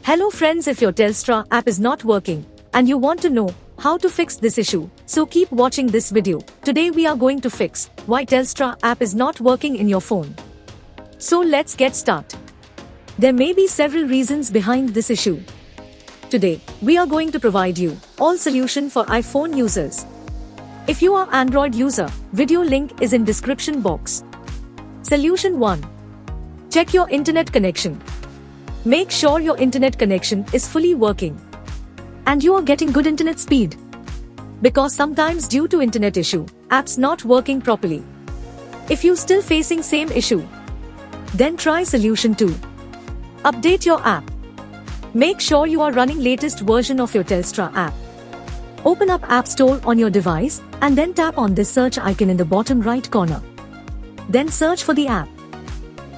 Hello friends, if your Telstra app is not working and you want to know how to fix this issue, so keep watching this video. Today we are going to fix why Telstra app is not working in your phone. So let's get started. There may be several reasons behind this issue. Today, we are going to provide you all solution for iPhone users. If you are Android user, video link is in description box. Solution 1. Check your internet connection. Make sure your internet connection is fully working and you are getting good internet speed. Because sometimes due to internet issue, apps not working properly. If you still facing same issue, then try solution 2. Update your app. Make sure you are running latest version of your Telstra app. Open up App Store on your device and then tap on this search icon in the bottom right corner. Then search for the app.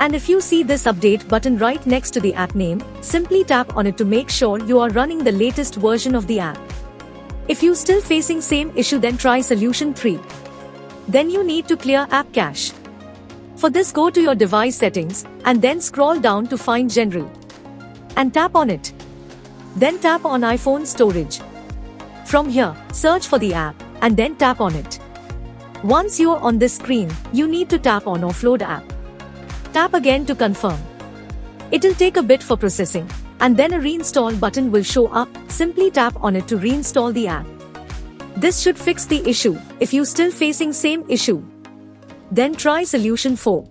And if you see this update button right next to the app name, simply tap on it to make sure you are running the latest version of the app. If you still facing same issue, then try solution 3. Then you need to clear app cache. For this, go to your device settings and then scroll down to find General and tap on it. Then tap on iPhone storage. From here, search for the app and then tap on it. Once you are on this screen, you need to tap on Offload app. Tap again to confirm. It'll take a bit for processing, and then a reinstall button will show up. Simply tap on it to reinstall the app. This should fix the issue. If you still facing same issue, then try solution 4.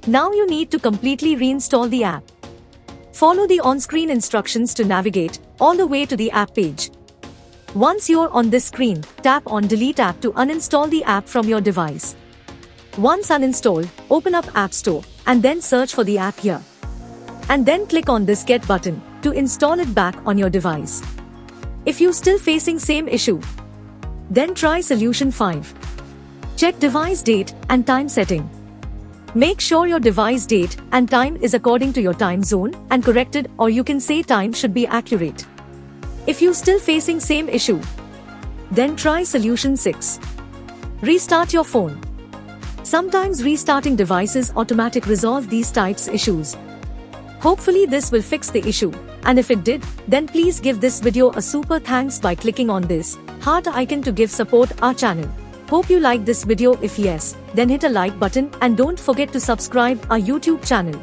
Now you need to completely reinstall the app. Follow the on-screen instructions to navigate all the way to the app page. Once you're on this screen, tap on Delete app to uninstall the app from your device. Once uninstalled, open up App Store and then search for the app here. And then click on this Get button to install it back on your device. If you still facing same issue, then try solution 5. Check device date and time setting. Make sure your device date and time is according to your time zone and corrected, or you can say time should be accurate. If you still facing same issue, then try solution 6. Restart your phone. Sometimes restarting devices automatic resolve these types issues. Hopefully this will fix the issue, and if it did, then please give this video a super thanks by clicking on this heart icon to give support our channel. Hope you like this video. If yes, then hit a like button and don't forget to subscribe our YouTube channel.